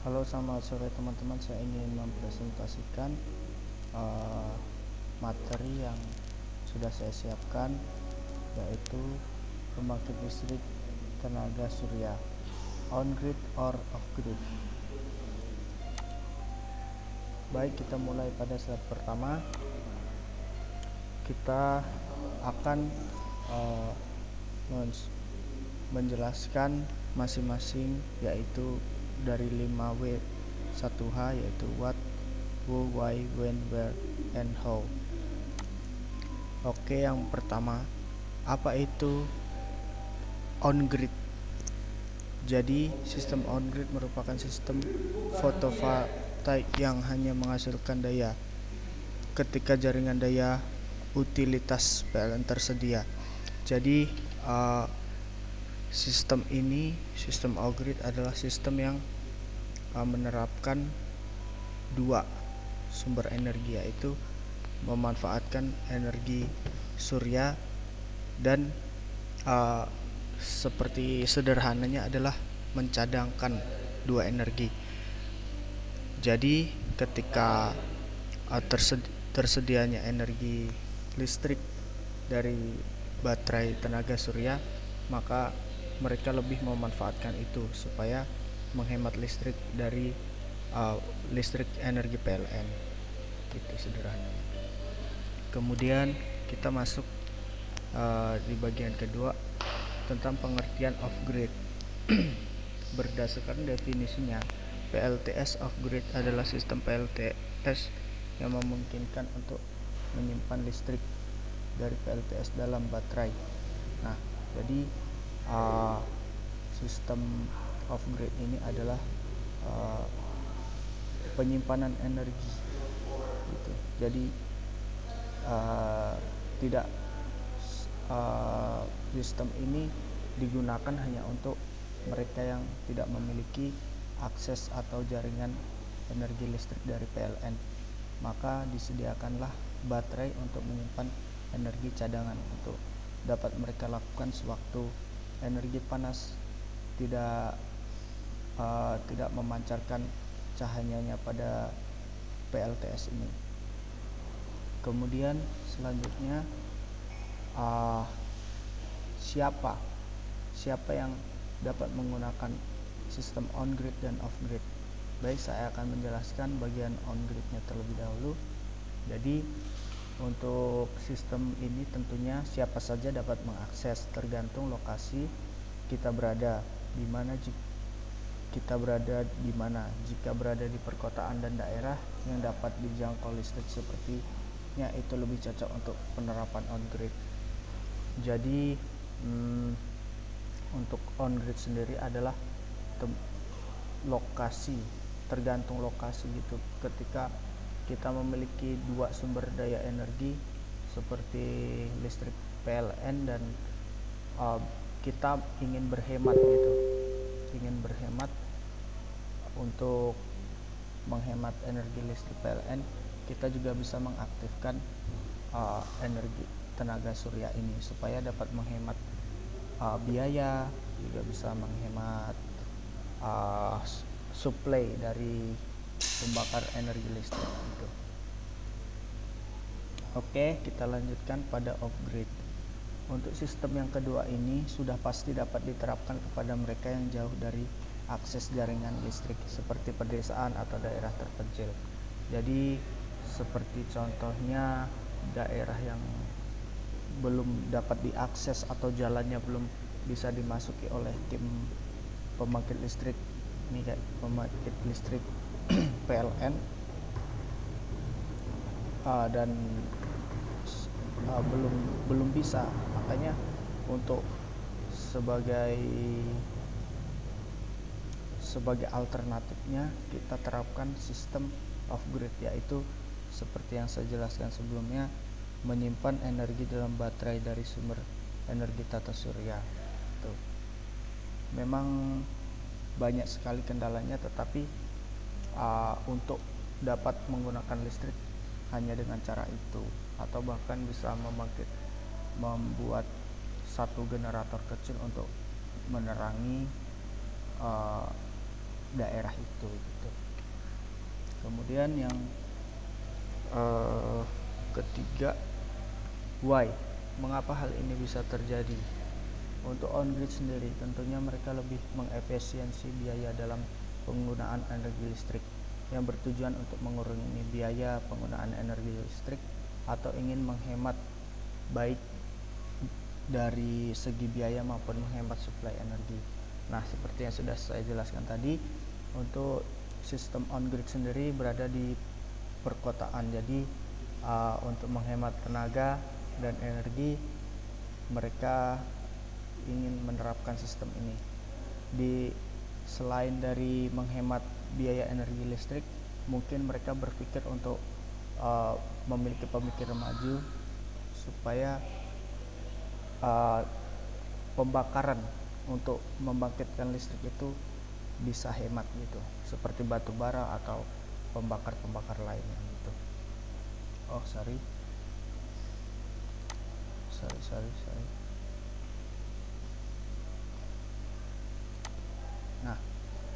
Halo, selamat sore teman-teman. Saya ingin mempresentasikan uh, materi yang sudah saya siapkan, yaitu pembangkit listrik tenaga surya, on-grid or off-grid. Baik, kita mulai pada slide pertama. Kita akan uh, menjelaskan masing-masing, yaitu dari 5W 1H, yaitu what, who, why, when, where, and how. Oke, yang pertama, apa itu on-grid? Jadi, sistem on-grid merupakan sistem fotovoltaik yang hanya menghasilkan daya ketika jaringan daya utilitas PLN tersedia. Jadi, sistem on-grid adalah sistem yang menerapkan dua sumber energi, yaitu memanfaatkan energi surya dan seperti sederhananya adalah mencadangkan dua energi. Jadi ketika tersedianya energi listrik dari baterai tenaga surya, maka mereka lebih memanfaatkan itu supaya menghemat listrik dari listrik energi PLN. Itu sederhananya. Kemudian kita masuk di bagian kedua tentang pengertian off-grid. Berdasarkan definisinya, PLTS off-grid adalah sistem PLTS yang memungkinkan untuk menyimpan listrik dari PLTS dalam baterai. Nah, jadi sistem off-grid ini adalah penyimpanan energi gitu. Jadi tidak sistem ini digunakan hanya untuk mereka yang tidak memiliki akses atau jaringan energi listrik dari PLN, maka disediakanlah baterai untuk menyimpan energi cadangan untuk dapat mereka lakukan sewaktu energi panas tidak memancarkan cahayanya pada PLTS ini. Kemudian selanjutnya siapa yang dapat menggunakan sistem on-grid dan off-grid. Baik, saya akan menjelaskan bagian on-gridnya terlebih dahulu. Jadi untuk sistem ini tentunya siapa saja dapat mengakses, tergantung lokasi kita berada di mana. Jika berada di perkotaan dan daerah yang dapat dijangkau listrik sepertinya, itu lebih cocok untuk penerapan on-grid. Jadi untuk on-grid sendiri adalah lokasi, tergantung lokasi gitu. Ketika kita memiliki dua sumber daya energi seperti listrik PLN dan kita ingin berhemat untuk menghemat energi listrik PLN, kita juga bisa mengaktifkan energi tenaga surya ini supaya dapat menghemat biaya, juga bisa menghemat suplai dari pembakar energi listrik gitu. Oke, kita lanjutkan pada off-grid. Untuk sistem yang kedua ini sudah pasti dapat diterapkan kepada mereka yang jauh dari akses jaringan listrik seperti pedesaan atau daerah terpencil. Jadi seperti contohnya daerah yang belum dapat diakses atau jalannya belum bisa dimasuki oleh tim pembangkit listrik PLN dan belum bisa, makanya untuk sebagai alternatifnya kita terapkan sistem off-grid, yaitu seperti yang saya jelaskan sebelumnya, menyimpan energi dalam baterai dari sumber energi tata surya. Tuh. Memang banyak sekali kendalanya, tetapi untuk dapat menggunakan listrik hanya dengan cara itu, atau bahkan bisa membuat satu generator kecil untuk menerangi daerah itu gitu. Kemudian yang ketiga, why, mengapa hal ini bisa terjadi. Untuk on-grid sendiri tentunya mereka lebih mengefisiensi biaya dalam penggunaan energi listrik yang bertujuan untuk mengurangi biaya penggunaan energi listrik atau ingin menghemat baik dari segi biaya maupun menghemat suplai energi. Nah, seperti yang sudah saya jelaskan tadi, untuk sistem on-grid sendiri berada di perkotaan. Jadi untuk menghemat tenaga dan energi, mereka ingin menerapkan sistem ini. Selain dari menghemat biaya energi listrik, mungkin mereka berpikir untuk memiliki pemikiran maju supaya pembakaran untuk membangkitkan listrik itu bisa hemat gitu, seperti batu bara atau pembakar lainnya gitu. Sorry. Nah,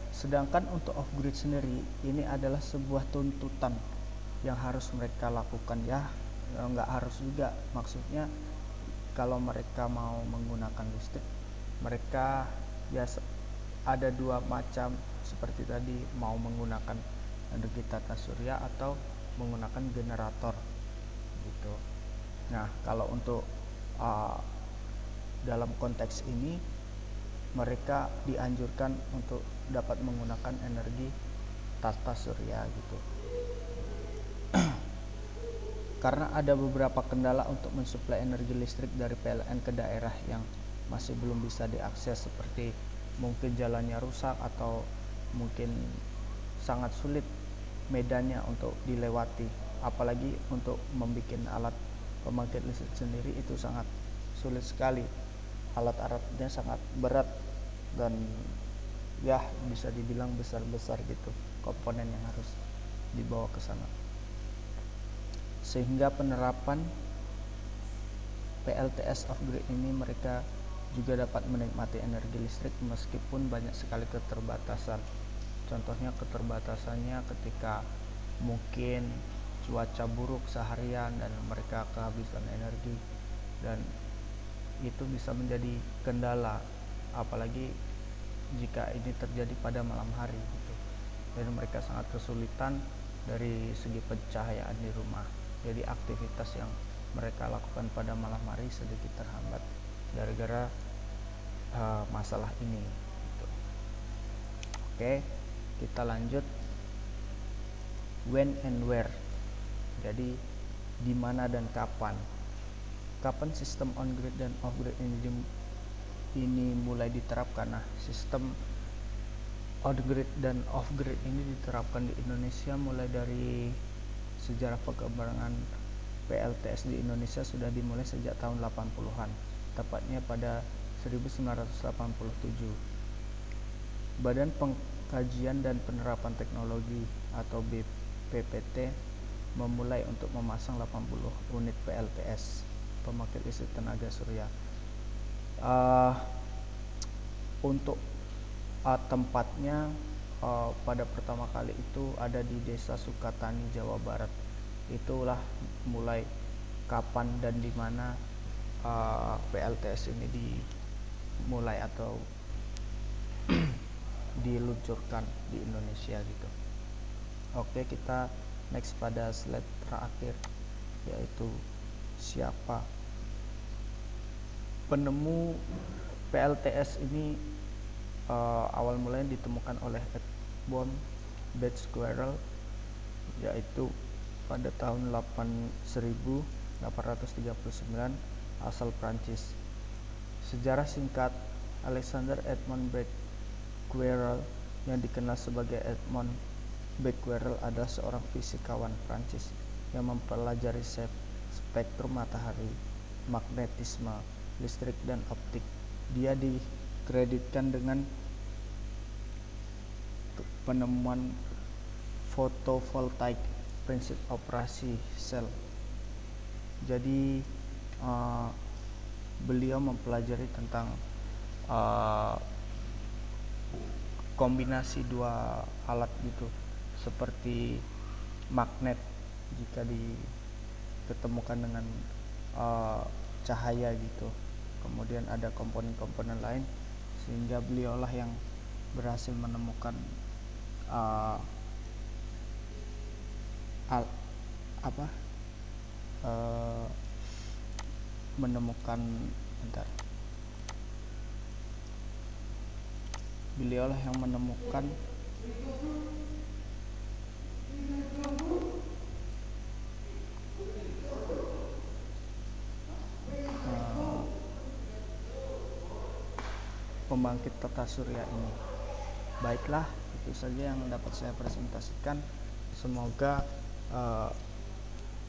sedangkan untuk off-grid sendiri, ini adalah sebuah tuntutan yang harus mereka lakukan ya. Nggak harus juga, maksudnya kalau mereka mau menggunakan listrik, mereka biasa ada dua macam, seperti tadi, mau menggunakan energi tata surya atau menggunakan generator gitu. Nah, kalau untuk dalam konteks ini, mereka dianjurkan untuk dapat menggunakan energi tata surya gitu. Karena ada beberapa kendala untuk mensuplai energi listrik dari PLN ke daerah yang masih belum bisa diakses, seperti mungkin jalannya rusak atau mungkin sangat sulit medannya untuk dilewati. Apalagi untuk membuat alat pembangkit listrik sendiri itu sangat sulit sekali. Alat-alatnya sangat berat dan ya bisa dibilang besar-besar gitu komponen yang harus dibawa ke sana. Sehingga penerapan PLTS off-grid ini, mereka juga dapat menikmati energi listrik meskipun banyak sekali keterbatasan. Contohnya keterbatasannya ketika mungkin cuaca buruk seharian dan mereka kehabisan energi, dan itu bisa menjadi kendala, apalagi jika ini terjadi pada malam hari gitu. Dan mereka sangat kesulitan dari segi pencahayaan di rumah. Jadi aktivitas yang mereka lakukan pada malam hari sedikit terhambat gara-gara masalah ini gitu. Oke, kita lanjut. When and where. Jadi di mana dan kapan. Kapan sistem on-grid dan off-grid ini mulai diterapkan? Nah, sistem on-grid dan off-grid ini diterapkan di Indonesia mulai dari sejarah perkembangan PLTS di Indonesia sudah dimulai sejak tahun 80-an, tepatnya pada 1987. Badan Pengkajian dan Penerapan Teknologi atau BPPT memulai untuk memasang 80 unit PLTS, pembangkit listrik tenaga surya. Untuk tempatnya pada pertama kali itu ada di Desa Sukatani, Jawa Barat. Itulah mulai kapan dan di mana PLTS ini dimulai atau diluncurkan di Indonesia gitu. Oke, kita next pada slide terakhir, yaitu siapa penemu PLTS ini. Awal mulanya ditemukan oleh Edmond Becquerel, yaitu pada tahun 1839, asal Prancis. Sejarah singkat: Alexander Edmond Becquerel, yang dikenal sebagai Edmond Becquerel, adalah seorang fisikawan Prancis yang mempelajari spektrum matahari, magnetisme, listrik, dan optik. Dia dikreditkan dengan penemuan fotovoltaik, prinsip operasi sel. Jadi beliau mempelajari tentang kombinasi dua alat gitu, seperti magnet jika diketemukan dengan cahaya gitu. Kemudian ada komponen-komponen lain, sehingga beliaulah yang berhasil menemukan uh, al, apa uh, menemukan bentar beliaulah yang menemukan pembangkit tata surya ini. Baiklah, itu saja yang dapat saya presentasikan. Semoga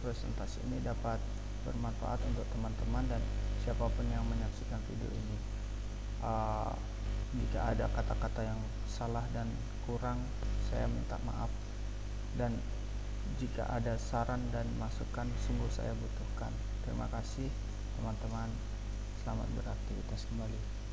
presentasi ini dapat bermanfaat untuk teman-teman dan siapapun yang menyaksikan video ini. Jika ada kata-kata yang salah dan kurang, saya minta maaf, dan jika ada saran dan masukan, sungguh saya butuhkan. Terima kasih teman-teman, selamat beraktivitas kembali.